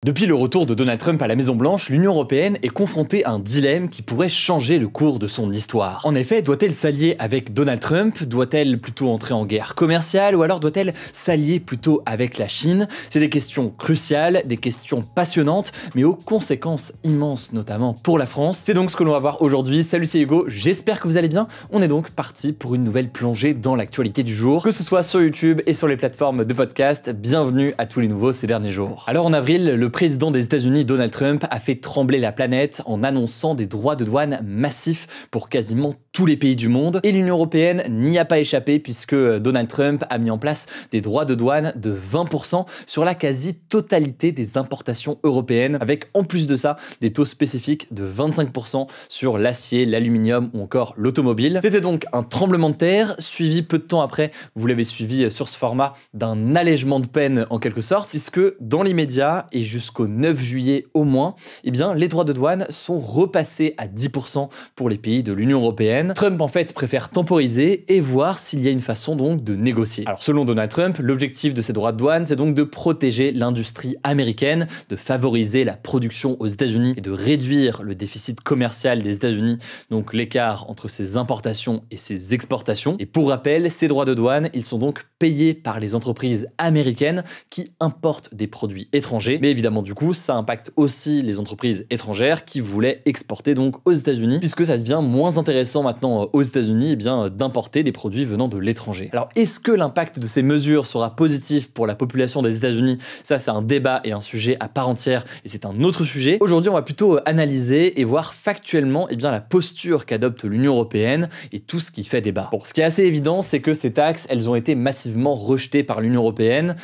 Depuis le retour de Donald Trump à la Maison-Blanche, l'Union européenne est confrontée à un dilemme qui pourrait changer le cours de son histoire. En effet, doit-elle s'allier avec Donald Trump? Doit-elle plutôt entrer en guerre commerciale? Ou alors doit-elle s'allier plutôt avec la Chine? C'est des questions cruciales, des questions passionnantes, mais aux conséquences immenses, notamment pour la France. C'est donc ce que l'on va voir aujourd'hui. Salut, c'est Hugo, j'espère que vous allez bien. On est donc parti pour une nouvelle plongée dans l'actualité du jour, que ce soit sur YouTube et sur les plateformes de podcast. Bienvenue à tous les nouveaux ces derniers jours. Alors en avril, le président des États-Unis, Donald Trump, a fait trembler la planète en annonçant des droits de douane massifs pour quasiment tous les pays du monde. Et l'Union européenne n'y a pas échappé puisque Donald Trump a mis en place des droits de douane de 20% sur la quasi-totalité des importations européennes, avec en plus de ça des taux spécifiques de 25% sur l'acier, l'aluminium ou encore l'automobile. C'était donc un tremblement de terre, suivi peu de temps après, vous l'avez suivi sur ce format, d'un allègement de peine en quelque sorte, puisque dans l'immédiat et jusqu'au 9 juillet au moins, eh bien, les droits de douane sont repassés à 10% pour les pays de l'Union européenne. Trump en fait préfère temporiser et voir s'il y a une façon donc de négocier. Alors selon Donald Trump, l'objectif de ces droits de douane, c'est donc de protéger l'industrie américaine, de favoriser la production aux États-Unis et de réduire le déficit commercial des États-Unis, donc l'écart entre ses importations et ses exportations. Et pour rappel, ces droits de douane, ils sont donc payés par les entreprises américaines qui importent des produits étrangers. Mais évidemment, du coup, ça impacte aussi les entreprises étrangères qui voulaient exporter donc aux États-Unis, puisque ça devient moins intéressant maintenant aux États-Unis d'importer des produits venant de l'étranger. Alors, est-ce que l'impact de ces mesures sera positif pour la population des États-Unis? Ça, c'est un débat et un sujet à part entière, et c'est un autre sujet. Aujourd'hui, on va plutôt analyser et voir factuellement la posture qu'adopte l'Union européenne et tout ce qui fait débat. Bon, ce qui est assez évident, c'est que ces taxes, elles ont été massivement rejetées par l'Union européenne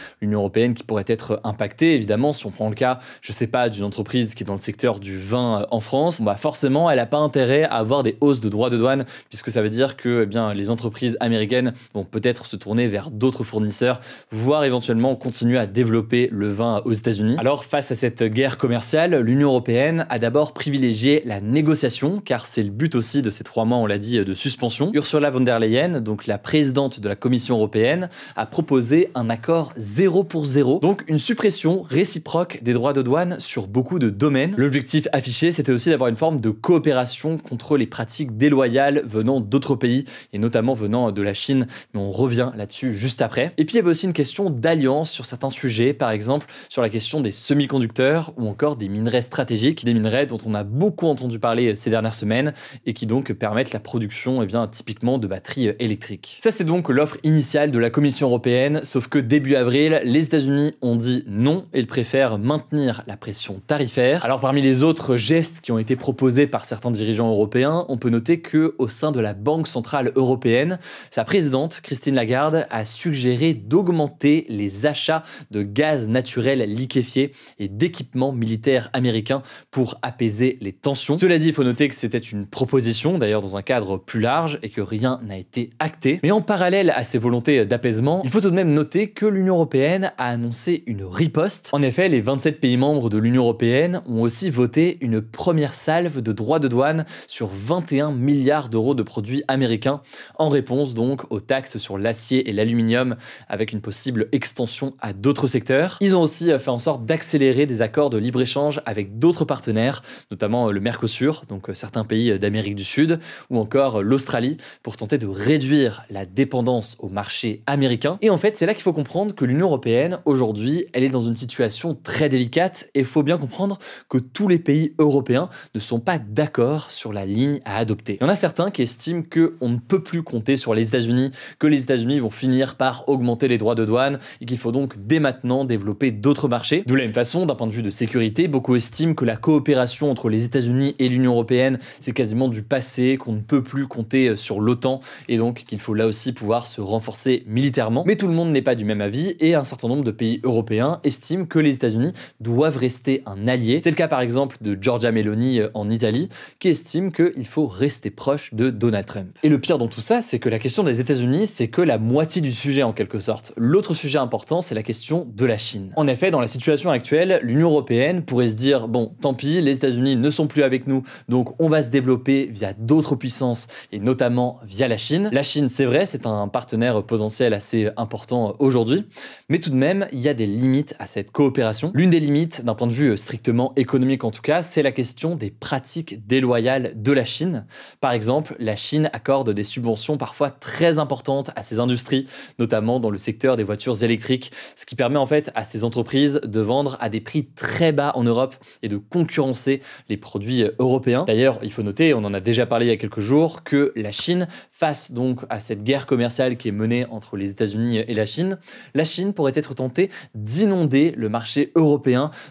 qui pourrait être impactée, évidemment, si on prend le cas, je sais pas, d'une entreprise qui est dans le secteur du vin en France, forcément, elle n'a pas intérêt à avoir des hausses de droits de douane, puisque ça veut dire que les entreprises américaines vont peut-être se tourner vers d'autres fournisseurs, voire éventuellement continuer à développer le vin aux États-Unis. Alors, face à cette guerre commerciale, l'Union européenne a d'abord privilégié la négociation, car c'est le but aussi de ces 3 mois, on l'a dit, de suspension. Ursula von der Leyen, donc la présidente de la Commission européenne, a proposé un accord 0 pour 0, donc une suppression réciproque des droits de douane sur beaucoup de domaines. L'objectif affiché, c'était aussi d'avoir une forme de coopération contre les pratiques déloyales venant d'autres pays, et notamment venant de la Chine, mais on revient là-dessus juste après. Et puis il y avait aussi une question d'alliance sur certains sujets, par exemple sur la question des semi-conducteurs ou encore des minerais stratégiques, des minerais dont on a beaucoup entendu parler ces dernières semaines et qui donc permettent la production typiquement de batteries électriques. Ça, c'est donc l'offre initiale de la Commission européenne, sauf que début avril, les États-Unis ont dit non et ils préfèrent maintenir la pression tarifaire. Alors parmi les autres gestes qui ont été proposés par certains dirigeants européens, on peut noter que au sein de la Banque centrale européenne, sa présidente Christine Lagarde a suggéré d'augmenter les achats de gaz naturel liquéfié et d'équipements militaires américains pour apaiser les tensions. Cela dit, il faut noter que c'était une proposition, d'ailleurs dans un cadre plus large, et que rien n'a été acté. Mais en parallèle à ces volontés d'apaisement, il faut tout de même noter que l'Union européenne a annoncé une riposte. En effet, les 27 pays membres de l'Union européenne ont aussi voté une première salve de droits de douane sur 21 milliards d'euros de produits américains, en réponse donc aux taxes sur l'acier et l'aluminium, avec une possible extension à d'autres secteurs. Ils ont aussi fait en sorte d'accélérer des accords de libre-échange avec d'autres partenaires, notamment le Mercosur, donc certains pays d'Amérique du Sud, ou encore l'Australie, pour tenter de réduire la dépendance au marché américain. Et en fait, c'est là qu'il faut comprendre que l'Union européenne, aujourd'hui, elle est dans une situation très délicate, et il faut bien comprendre que tous les pays européens ne sont pas d'accord sur la ligne à adopter. Il y en a certains qui estiment qu'on ne peut plus compter sur les États-Unis, que les États-Unis vont finir par augmenter les droits de douane et qu'il faut donc dès maintenant développer d'autres marchés. De la même façon, d'un point de vue de sécurité, beaucoup estiment que la coopération entre les États-Unis et l'Union européenne, c'est quasiment du passé, qu'on ne peut plus compter sur l'OTAN et donc qu'il faut là aussi pouvoir se renforcer militairement. Mais tout le monde n'est pas du même avis et un certain nombre de pays européens estiment que les États-Unis doivent rester un allié. C'est le cas par exemple de Giorgia Meloni en Italie, qui estime qu'il faut rester proche de Donald Trump. Et le pire dans tout ça, c'est que la question des États-Unis, c'est que la moitié du sujet en quelque sorte. L'autre sujet important, c'est la question de la Chine. En effet, dans la situation actuelle, l'Union européenne pourrait se dire, bon, tant pis, les États-Unis ne sont plus avec nous, donc on va se développer via d'autres puissances, et notamment via la Chine. La Chine, c'est vrai, c'est un partenaire potentiel assez important aujourd'hui, mais tout de même, il y a des limites à cette coopération. L'une des limites, d'un point de vue strictement économique en tout cas, c'est la question des pratiques déloyales de la Chine. Par exemple, la Chine accorde des subventions parfois très importantes à ses industries, notamment dans le secteur des voitures électriques, ce qui permet en fait à ces entreprises de vendre à des prix très bas en Europe et de concurrencer les produits européens. D'ailleurs, il faut noter, on en a déjà parlé il y a quelques jours, que la Chine, face donc à cette guerre commerciale qui est menée entre les États-Unis et la Chine pourrait être tentée d'inonder le marché européen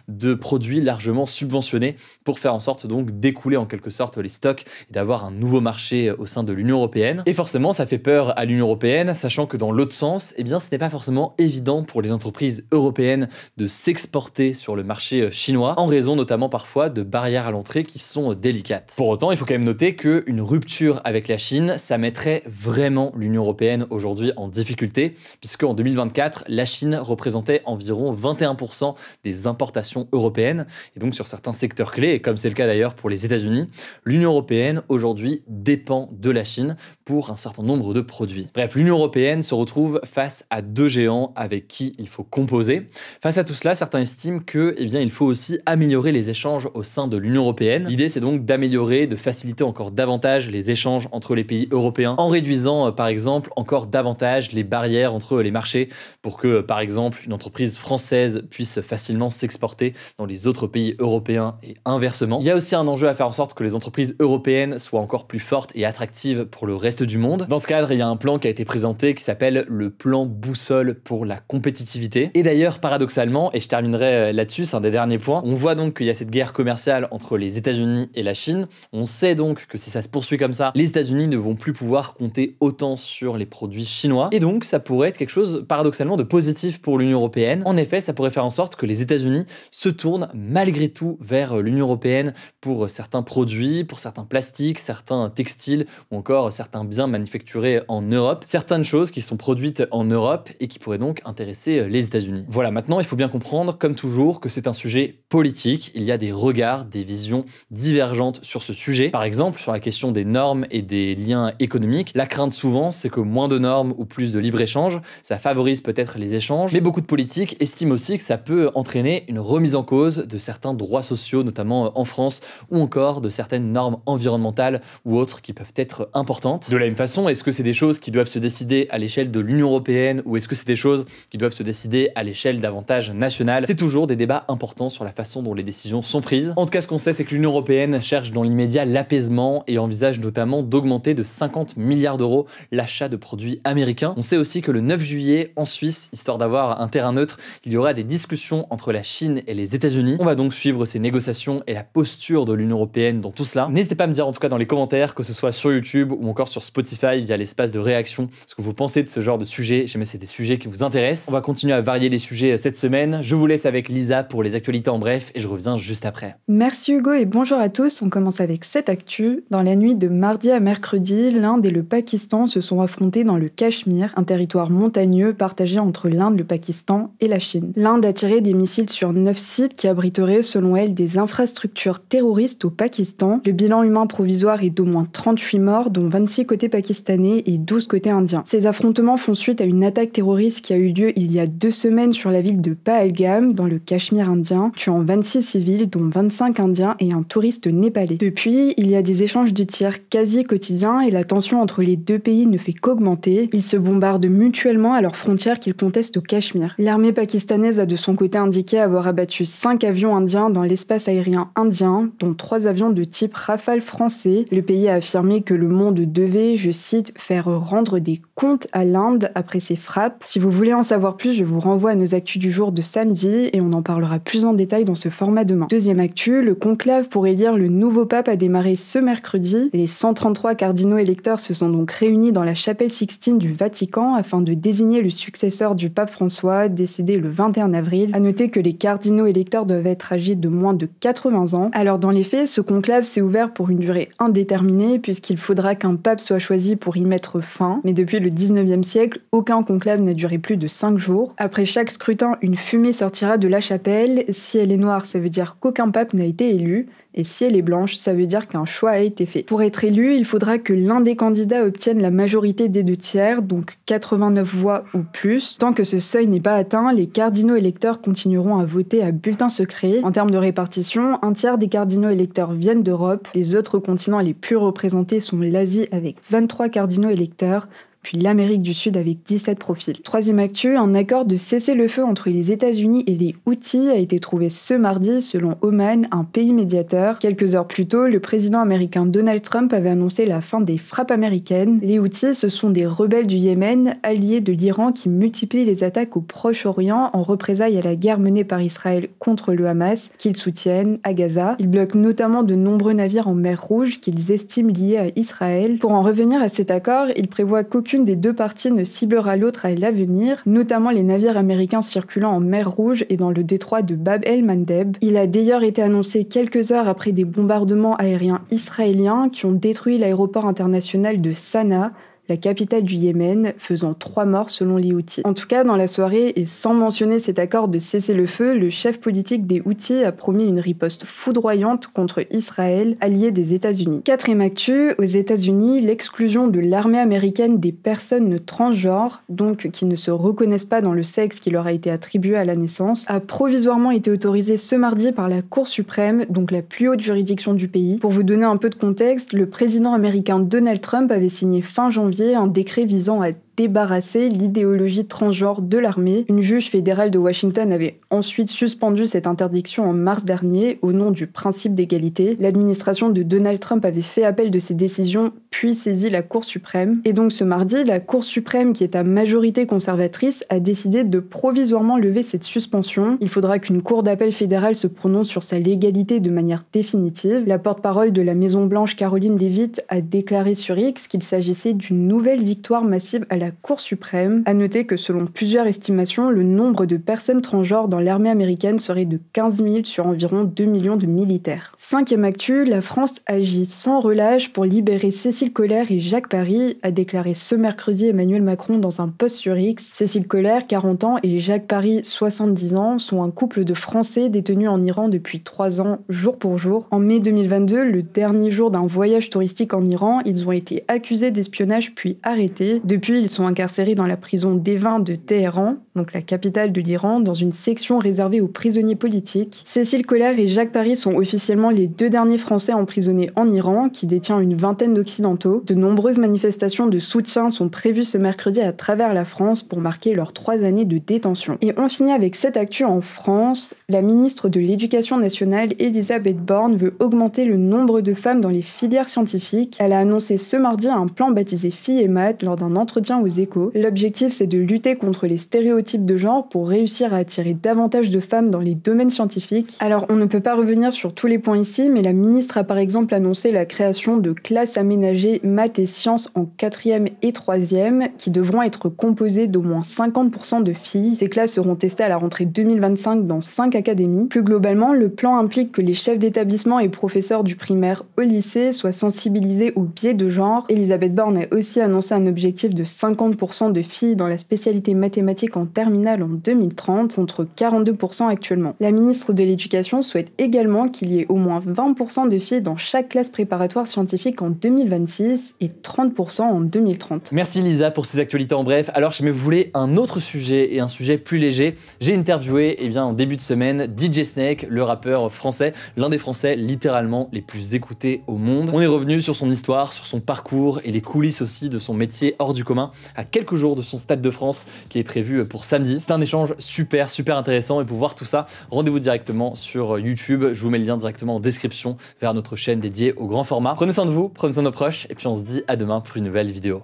de produits largement subventionnés pour faire en sorte donc d'écouler en quelque sorte les stocks et d'avoir un nouveau marché au sein de l'Union européenne. Et forcément, ça fait peur à l'Union européenne, sachant que dans l'autre sens, eh bien, ce n'est pas forcément évident pour les entreprises européennes de s'exporter sur le marché chinois, en raison notamment parfois de barrières à l'entrée qui sont délicates. Pour autant, il faut quand même noter qu'une rupture avec la Chine, ça mettrait vraiment l'Union européenne aujourd'hui en difficulté, puisque en 2024, la Chine représentait environ 21% des importations européennes. Et donc sur certains secteurs clés, et comme c'est le cas d'ailleurs pour les États-Unis, l'Union européenne aujourd'hui dépend de la Chine pour un certain nombre de produits. Bref, l'Union européenne se retrouve face à deux géants avec qui il faut composer. Face à tout cela, certains estiment que, eh bien, il faut aussi améliorer les échanges au sein de l'Union européenne. L'idée, c'est donc d'améliorer, de faciliter encore davantage les échanges entre les pays européens en réduisant, par exemple, encore davantage les barrières entre les marchés pour que, par exemple, une entreprise française puisse facilement s'exporter dans les autres pays européens et inversement. Il y a aussi un enjeu à faire en sorte que les entreprises européennes soient encore plus fortes et attractives pour le reste du monde. Dans ce cadre, il y a un plan qui a été présenté qui s'appelle le plan boussole pour la compétitivité. Et d'ailleurs, paradoxalement, et je terminerai là-dessus, c'est un des derniers points, on voit donc qu'il y a cette guerre commerciale entre les États-Unis et la Chine. On sait donc que si ça se poursuit comme ça, les États-Unis ne vont plus pouvoir compter autant sur les produits chinois. Et donc, ça pourrait être quelque chose, paradoxalement, de positif pour l'Union européenne. En effet, ça pourrait faire en sorte que les États-Unis se tournent malgré tout vers l'Union européenne pour certains produits, pour certains plastiques, certains textiles ou encore certains biens manufacturés en Europe. Certaines choses qui sont produites en Europe et qui pourraient donc intéresser les États-Unis. Voilà, maintenant, il faut bien comprendre, comme toujours, que c'est un sujet politique. Il y a des regards, des visions divergentes sur ce sujet. Par exemple, sur la question des normes et des liens économiques, la crainte souvent, c'est que moins de normes ou plus de libre-échange, ça favorise peut-être les échanges, mais beaucoup de politiques estiment aussi que ça peut entraîner une remise en cause de certains droits sociaux, notamment en France, ou encore de certaines normes environnementales ou autres qui peuvent être importantes. De la même façon, est-ce que c'est des choses qui doivent se décider à l'échelle de l'Union européenne ou est-ce que c'est des choses qui doivent se décider à l'échelle davantage nationale? C'est toujours des débats importants sur la façon dont les décisions sont prises. En tout cas, ce qu'on sait, c'est que l'Union européenne cherche dans l'immédiat l'apaisement et envisage notamment d'augmenter de 50 milliards d'euros l'achat de produits américains. On sait aussi que le 9 juillet, en Suisse, histoire d'avoir un terrain neutre, il y aura des discussions entre la Chine et les États-Unis. On va donc suivre ces négociations et la posture de l'Union européenne dans tout cela. N'hésitez pas à me dire en tout cas dans les commentaires, que ce soit sur YouTube ou encore sur Spotify via l'espace de réaction, ce que vous pensez de ce genre de sujet. Jamais c'est des sujets qui vous intéressent. On va continuer à varier les sujets cette semaine. Je vous laisse avec Lisa pour les actualités en bref et je reviens juste après. Merci Hugo et bonjour à tous. On commence avec cette actu. Dans la nuit de mardi à mercredi, l'Inde et le Pakistan se sont affrontés dans le Cachemire, un territoire montagneux partagé entre l'Inde, le Pakistan et la Chine. L'Inde a tiré des missiles sur 9 sites qui abriteraient, selon elle, des infrastructures terroristes au Pakistan. Le bilan humain provisoire est d'au moins 38 morts, dont 26 côté pakistanais et 12 côté indien. Ces affrontements font suite à une attaque terroriste qui a eu lieu il y a 2 semaines sur la ville de Pahalgam, dans le Cachemire indien, tuant 26 civils, dont 25 indiens et un touriste népalais. Depuis, il y a des échanges de tirs quasi quotidiens et la tension entre les deux pays ne fait qu'augmenter. Ils se bombardent mutuellement à leurs frontières qu'ils contestent au Cachemire. L'armée pakistanaise a de son côté indiqué avoir abattu 5 avions indiens dans l'espace aérien indien, dont 3 avions de type Rafale français. Le pays a affirmé que le monde devait, je cite, faire rendre des comptes à l'Inde après ces frappes. Si vous voulez en savoir plus, je vous renvoie à nos actus du jour de samedi et on en parlera plus en détail dans ce format demain. Deuxième actu, le conclave pour élire le nouveau pape a démarré ce mercredi. Les 133 cardinaux électeurs se sont donc réunis dans la chapelle Sixtine du Vatican afin de désigner le successeur du pape François, décédé le 21 avril. À noter que les cardinaux électeurs doivent être âgés de moins de 80 ans. Alors dans les faits, ce conclave s'est ouvert pour une durée indéterminée puisqu'il faudra qu'un pape soit choisi pour y mettre fin. Mais depuis le 19e siècle, aucun conclave n'a duré plus de 5 jours. Après chaque scrutin, une fumée sortira de la chapelle. Si elle est noire, ça veut dire qu'aucun pape n'a été élu. Et si elle est blanche, ça veut dire qu'un choix a été fait. Pour être élu, il faudra que l'un des candidats obtienne la majorité des 2/3, donc 89 voix ou plus. Tant que ce seuil n'est pas atteint, les cardinaux électeurs continueront à voter à bulletin secret. En termes de répartition, 1/3 des cardinaux électeurs viennent d'Europe. Les autres continents les plus représentés sont l'Asie avec 23 cardinaux électeurs, puis l'Amérique du Sud avec 17 profils. Troisième actu, un accord de cessez-le-feu entre les États-Unis et les Houthis a été trouvé ce mardi selon Oman, un pays médiateur. Quelques heures plus tôt, le président américain Donald Trump avait annoncé la fin des frappes américaines. Les Houthis, ce sont des rebelles du Yémen, alliés de l'Iran qui multiplient les attaques au Proche-Orient en représailles à la guerre menée par Israël contre le Hamas, qu'ils soutiennent à Gaza. Ils bloquent notamment de nombreux navires en mer Rouge qu'ils estiment liés à Israël. Pour en revenir à cet accord, il prévoit qu'aucune des deux parties ne ciblera l'autre à l'avenir, notamment les navires américains circulant en mer Rouge et dans le détroit de Bab el-Mandeb. Il a d'ailleurs été annoncé quelques heures après des bombardements aériens israéliens qui ont détruit l'aéroport international de Sanaa, la capitale du Yémen, faisant 3 morts selon les Houthis. En tout cas, dans la soirée, et sans mentionner cet accord de cessez-le-feu, le chef politique des Houthis a promis une riposte foudroyante contre Israël, allié des États-Unis. Quatrième actu, aux États-Unis, l'exclusion de l'armée américaine des personnes transgenres, donc qui ne se reconnaissent pas dans le sexe qui leur a été attribué à la naissance, a provisoirement été autorisée ce mardi par la Cour suprême, donc la plus haute juridiction du pays. Pour vous donner un peu de contexte, le président américain Donald Trump avait signé fin janvier un décret visant à débarrasser l'idéologie transgenre de l'armée. Une juge fédérale de Washington avait ensuite suspendu cette interdiction en mars dernier au nom du principe d'égalité. L'administration de Donald Trump avait fait appel de ces décisions puis saisi la Cour suprême. Et donc ce mardi, la Cour suprême, qui est à majorité conservatrice, a décidé de provisoirement lever cette suspension. Il faudra qu'une cour d'appel fédérale se prononce sur sa légalité de manière définitive. La porte-parole de la Maison-Blanche, Caroline Leavitt, a déclaré sur X qu'il s'agissait d'une nouvelle victoire massive à la Cour suprême. À noter que selon plusieurs estimations, le nombre de personnes transgenres dans l'armée américaine serait de 15 000 sur environ 2 millions de militaires. Cinquième actu, la France agit sans relâche pour libérer Cécile Collaert et Jacques Paris, a déclaré ce mercredi Emmanuel Macron dans un post sur X. Cécile Collaert, 40 ans, et Jacques Paris, 70 ans, sont un couple de Français détenus en Iran depuis 3 ans, jour pour jour. En mai 2022, le dernier jour d'un voyage touristique en Iran, ils ont été accusés d'espionnage puis arrêtés. Depuis, ils sont incarcérés dans la prison d'Evin de Téhéran, donc la capitale de l'Iran, dans une section réservée aux prisonniers politiques. Cécile Collaert et Jacques Paris sont officiellement les 2 derniers Français emprisonnés en Iran, qui détient une vingtaine d'Occidentaux. De nombreuses manifestations de soutien sont prévues ce mercredi à travers la France pour marquer leurs 3 années de détention. Et on finit avec cette actu en France. La ministre de l'Éducation nationale, Elisabeth Borne, veut augmenter le nombre de femmes dans les filières scientifiques. Elle a annoncé ce mardi un plan baptisé Filles et Maths lors d'un entretien aux Échos. L'objectif, c'est de lutter contre les stéréotypes de genre pour réussir à attirer davantage de femmes dans les domaines scientifiques. Alors, on ne peut pas revenir sur tous les points ici, mais la ministre a par exemple annoncé la création de classes aménagées maths et sciences en 4e et 3e, qui devront être composées d'au moins 50% de filles. Ces classes seront testées à la rentrée 2025 dans 5 académies. Plus globalement, le plan implique que les chefs d'établissement et professeurs du primaire au lycée soient sensibilisés aux biais de genre. Elisabeth Borne a aussi annoncé un objectif de 50% de filles dans la spécialité mathématique en terminale en 2030, contre 42% actuellement. La ministre de l'Éducation souhaite également qu'il y ait au moins 20% de filles dans chaque classe préparatoire scientifique en 2026 et 30% en 2030. Merci Lisa pour ces actualités en bref. Alors si vous voulez un autre sujet et un sujet plus léger, j'ai interviewé en début de semaine DJ Snake, le rappeur français, l'un des Français littéralement les plus écoutés au monde. On est revenu sur son histoire, sur son parcours et les coulisses aussi de son métier hors du commun à quelques jours de son Stade de France qui est prévu pour samedi. C'est un échange super intéressant et pour voir tout ça, rendez-vous directement sur YouTube. Je vous mets le lien directement en description vers notre chaîne dédiée au grand format. Prenez soin de vous, prenez soin de nos proches et puis on se dit à demain pour une nouvelle vidéo.